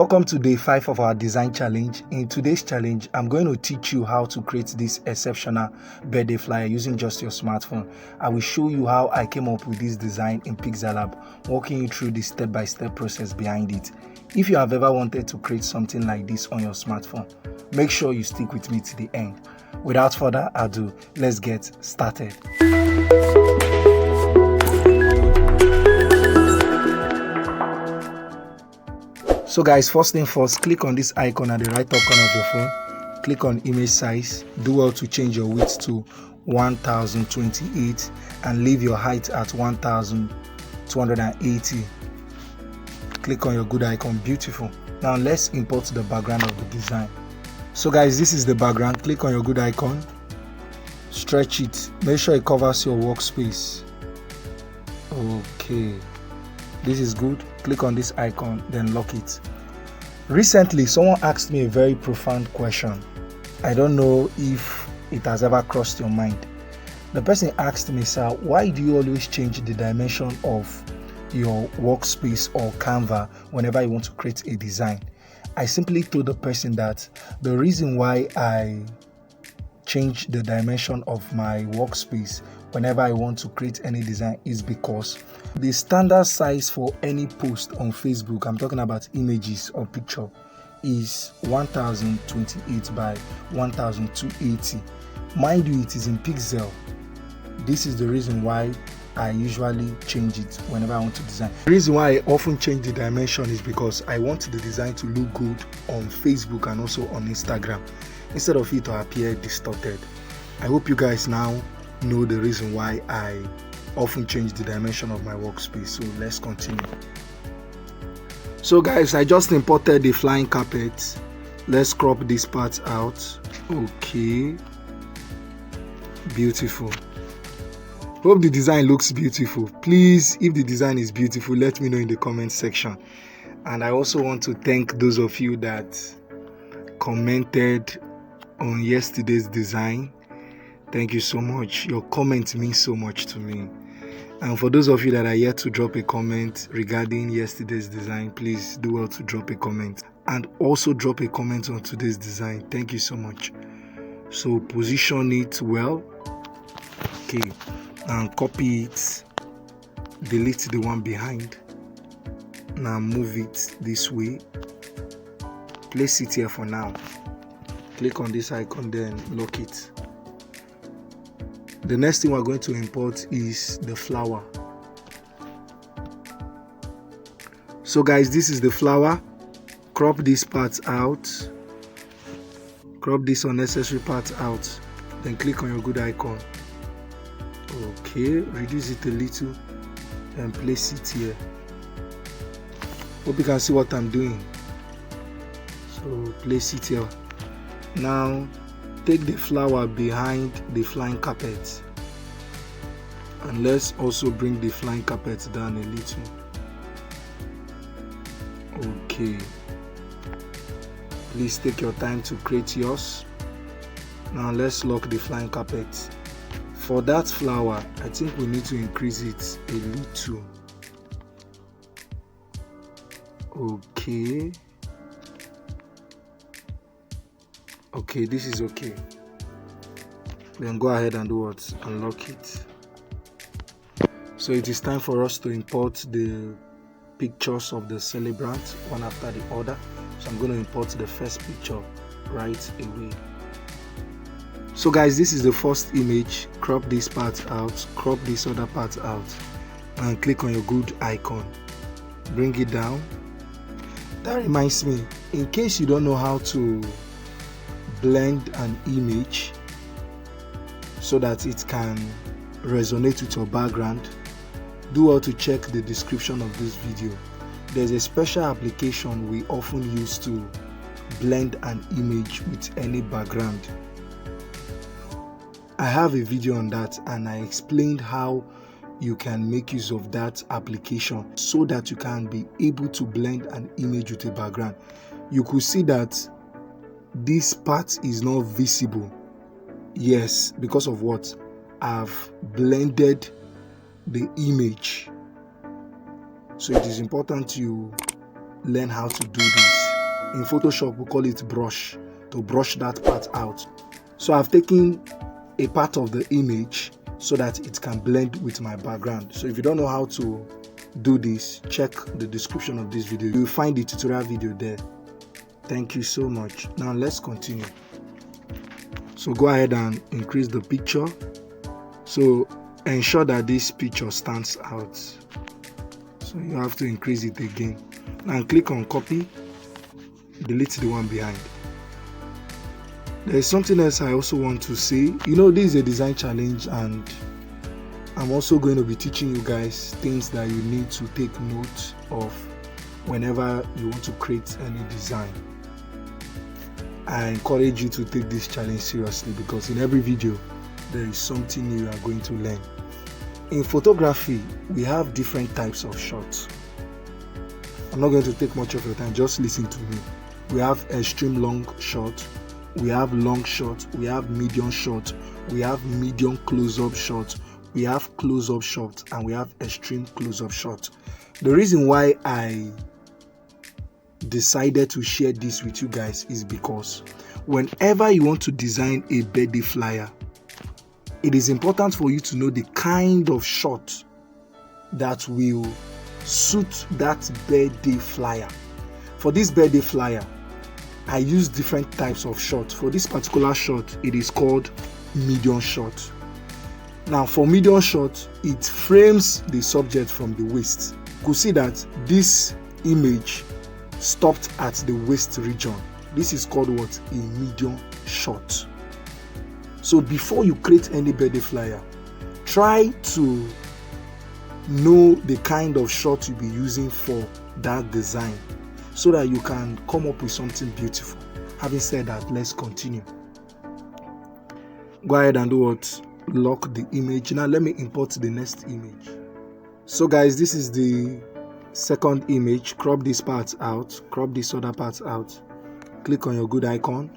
Welcome to day 5 of our design challenge. In today's challenge, I'm going to teach you how to create this exceptional birthday flyer using just your smartphone. I will show you how I came up with this design in PixelLab, walking you through the step-by-step process behind it. If you have ever wanted to create something like this on your smartphone, make sure you stick with me to the end. Without further ado, let's get started. So guys, first thing first, click on this icon at the right top corner of your phone. Click on image size. Do well to change your width to 1028 and leave your height at 1280. Click on your good icon. Beautiful. Now let's import the background of the design. So guys, this is the background. Click on your good icon. Stretch it. Make sure it covers your workspace. Okay. This is good. Click on this icon, then lock it. Recently, someone asked me a very profound question. I don't know if it has ever crossed your mind. The person asked me, sir, why do you always change the dimension of your workspace or Canva whenever you want to create a design? I simply told the person that the reason why I change the dimension of my workspace whenever I want to create any design is because the standard size for any post on Facebook, I'm talking about images or picture, is 1028 by 1280. Mind you, it is in pixel. This is the reason why I usually change it whenever I want to design. The reason why I often change the dimension is because I want the design to look good on Facebook and also on Instagram, instead of it to appear distorted. I hope you guys now know the reason why I often change the dimension of my workspace. So let's continue. So guys, I just imported the flying carpet. Let's crop this part out. Okay, beautiful. Hope the design looks beautiful. Please, if the design is beautiful, let me know in the comment section. And I also want to thank those of you that commented on yesterday's design. Thank you so much. Your comment means so much to me. And for those of you that are yet to drop a comment regarding yesterday's design, please do well to drop a comment. And also drop a comment on today's design. Thank you so much. So position it well. Okay. And copy it. Delete the one behind. Now move it this way. Place it here for now. Click on this icon, then lock it. The next thing we're going to import is the flower. So guys, this is the flower. Crop this part out. Crop this unnecessary part out. Then click on your good icon. Okay, reduce it a little and place it here. Hope you can see what I'm doing. So place it here. Now take the flower behind the flying carpet, and let's also bring the flying carpet down a little. Okay, please take your time to create yours. Now let's lock the flying carpet. For that flower, I think we need to increase it a little. Okay. Okay, this is okay. Then go ahead and do what? Unlock it. So it is time for us to import the pictures of the celebrant one after the other. So I'm going to import the first picture right away. So guys, this is the first image. Crop this part out, crop this other part out, and click on your good icon. Bring it down. That reminds me, in case you don't know how to blend an image so that it can resonate with your background, do well to check the description of this video. There's a special application we often use to blend an image with any background. I have a video on that, and I explained how you can make use of that application so that you can be able to blend an image with a background. You could see that this part is not visible. Yes, because of what? I've blended the image. So it is important you learn how to do this. In Photoshop, we call it brush, to brush that part out. So I've taken a part of the image so that it can blend with my background. So if you don't know how to do this, check the description of this video. You'll find the tutorial video there. Thank you so much. Now let's continue. So go ahead and increase the picture. So ensure that this picture stands out. So you have to increase it again. Now click on copy, delete the one behind. There is something else I also want to say. You know, this is a design challenge, and I'm also going to be teaching you guys things that you need to take note of whenever you want to create any design. I encourage you to take this challenge seriously, because in every video there is something new you are going to learn. In photography, we have different types of shots. I'm not going to take much of your time, just listen to me. We have extreme long shot, we have long shot, we have medium shot, we have medium close-up shot, we have close-up shot, and we have extreme close-up shot. The reason why I decided to share this with you guys is because whenever you want to design a birthday flyer, it is important for you to know the kind of shot that will suit that birthday flyer. For this birthday flyer, I use different types of shot. For this particular shot, it is called medium shot. Now for medium shot, it frames the subject from the waist. You could see that this image stopped at the waist region. This is called what? A medium shot. So before you create any birthday flyer, try to know the kind of shot you'll be using for that design, so that you can come up with something beautiful. Having said that, let's continue. Go ahead and do what? Lock the image. Now let me import the next image. So guys, this is the second image. Crop this part out, crop this other part out. Click on your good icon.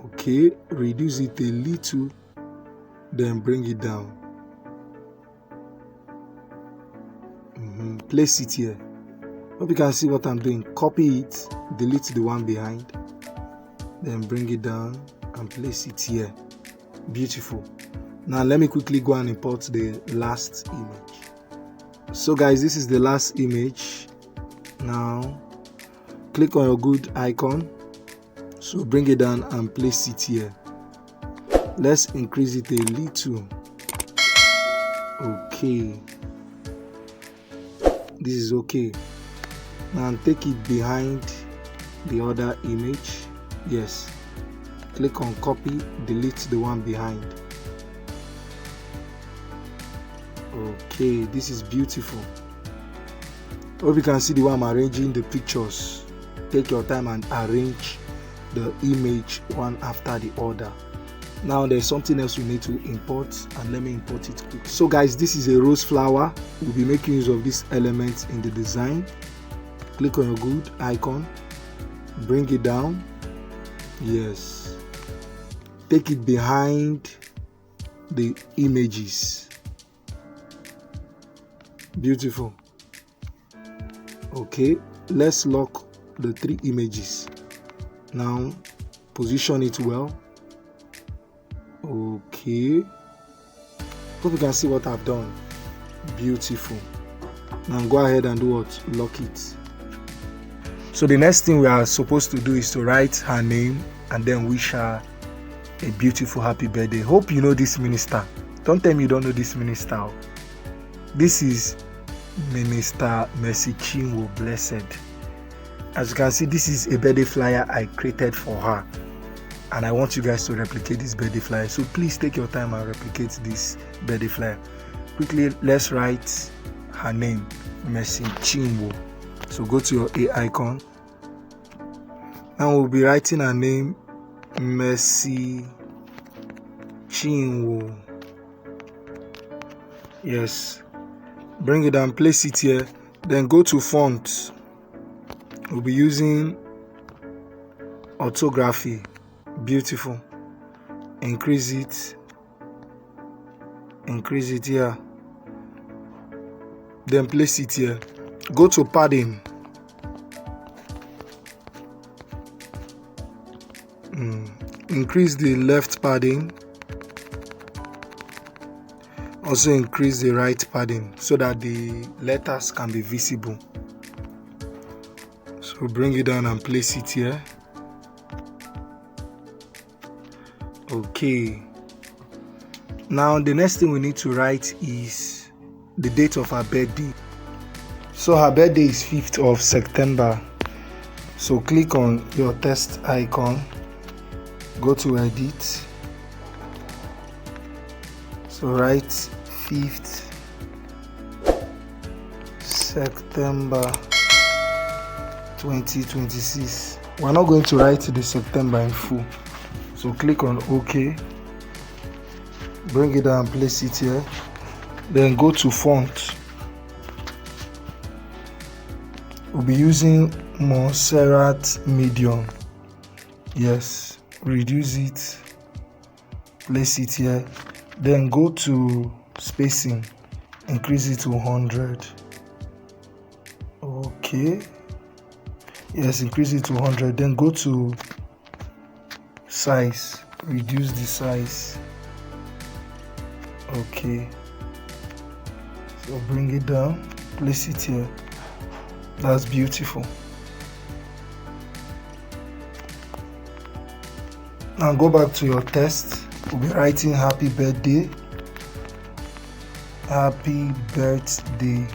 Okay, reduce it a little, then bring it down. Place it here. Hope you can see what I'm doing. Copy it, delete the one behind, then bring it down and place it here. Beautiful. Now let me quickly go and import the last image. So guys, this is the last image. Now click on your good icon. So bring it down and place it here. Let's increase it a little. Okay. This is okay. Now take it behind the other image. Yes. Click on copy, delete the one behind. Okay, this is beautiful. Hope you can see the way I'm arranging the pictures. Take your time and arrange the image one after the other. Now there's something else we need to import, and let me import it quick. So guys, this is a rose flower. We'll be making use of these elements in the design. Click on your good icon, bring it down. Yes, take it behind the images. Beautiful. Okay, let's lock the three images. Now position it well. Okay, hope you can see what I've done. Beautiful. Now go ahead and do what? Lock it. So the next thing we are supposed to do is to write her name and then wish her a beautiful happy birthday. Hope you know this minister. Don't tell me you don't know this minister. This is Minister Mercy Chinwo Blessed. As you can see, this is a birthday flyer I created for her, and I want you guys to replicate this birthday flyer. So please take your time and replicate this birthday flyer. Quickly, let's write her name, Mercy Chinwo. So go to your A icon. Now we'll be writing her name, Mercy Chinwo. Yes. Bring it down, place it here. Then go to font. We'll be using orthography. Beautiful. Increase it. Increase it here. Then place it here. Go to padding. Increase the left padding. Also increase the right padding so that the letters can be visible. So bring it down and place it here. Okay. Now the next thing we need to write is the date of her birthday. So her birthday is 5th of September. So click on your test icon, go to edit. So write 5th September 2026. We're not going to write the September in full. So click on OK. Bring it down and place it here. Then go to font. We'll be using Montserrat medium. Yes, reduce it, place it here. Then go to spacing, increase it to 100. Okay. Yes, increase it to 100. Then go to size, reduce the size. Okay. So bring it down, place it here. That's beautiful. Now go back to your test. We'll be writing happy birthday. Happy birthday.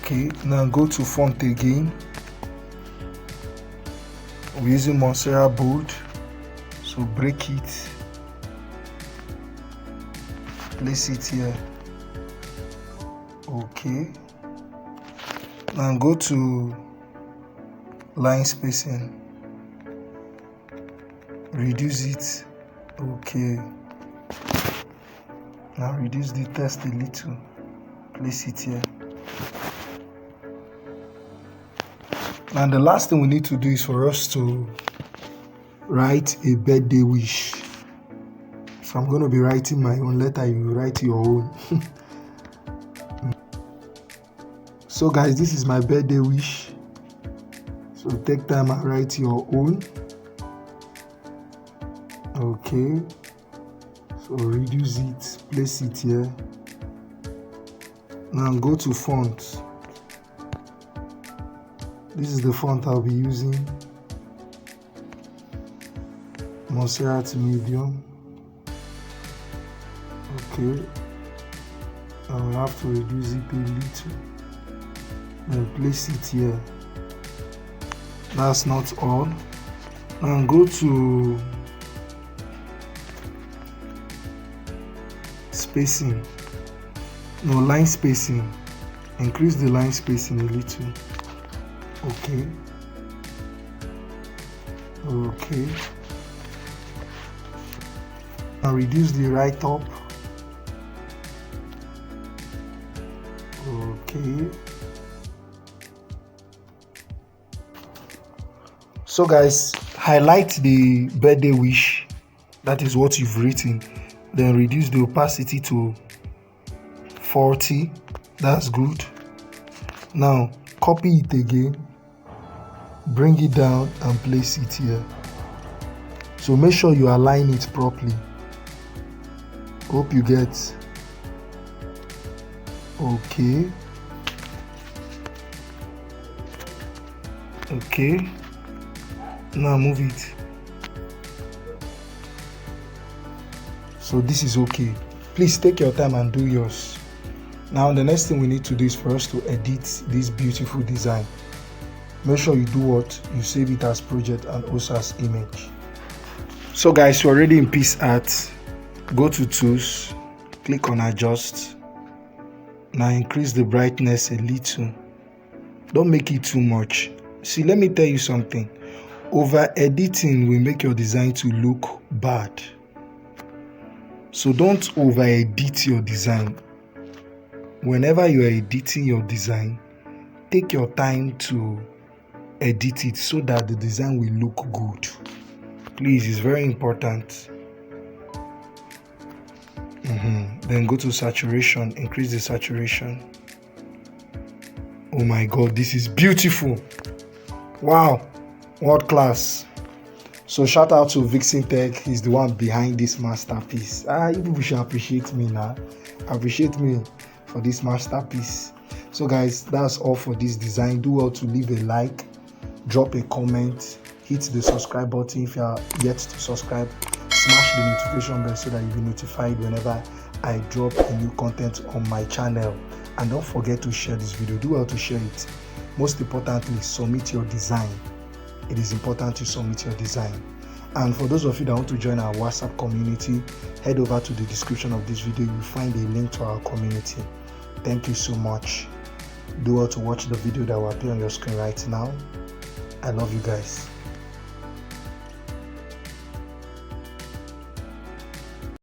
Okay, now go to font again. We're using Montserrat bold. So break it. Place it here. Okay. Now go to line spacing. Reduce it. Okay. Now reduce the text a little. Place it here. And the last thing we need to do is for us to write a birthday wish. So I'm going to be writing my own letter, you write your own. So guys, this is my birthday wish. So take time and write your own. Okay. So reduce it, place it here. Now go to font. This is the font I'll be using. Montserrat medium. Okay. I will have to reduce it a little. And place it here. That's not all. Now go to spacing. No, line spacing. Increase the line spacing a little. Okay. Okay. Now reduce the right up. Okay. So guys, highlight the birthday wish. That is what you've written. Then reduce the opacity to 40. That's good. Now copy it again. Bring it down and place it here. So make sure you align it properly. Hope you get. Okay. Okay. Now move it. So this is okay. Please take your time and do yours. Now the next thing we need to do is for us to edit this beautiful design. Make sure you do what? You save it as project and also as image. So guys, you're already in PixelLab. Go to tools, click on adjust. Now increase the brightness a little. Don't make it too much. See, let me tell you something. Over editing will make your design to look bad. So don't over edit your design. Whenever you are editing your design, take your time to edit it so that the design will look good. Please, it's very important. Then go to saturation, increase the saturation. Oh my god, this is beautiful. Wow. World class. So shout out to Vixen Tech. He's the one behind this masterpiece. You people should appreciate me now. Appreciate me for this masterpiece. So guys, that's all for this design. Do well to leave a like, drop a comment, hit the subscribe button if you are yet to subscribe. Smash the notification bell so that you'll be notified whenever I drop a new content on my channel. And don't forget to share this video. Do well to share it. Most importantly, submit your design. It is important to submit your design. And for those of you that want to join our WhatsApp community, head over to the description of this video. You will find a link to our community. Thank you so much. Do well to watch the video that will appear on your screen right now. I love you guys.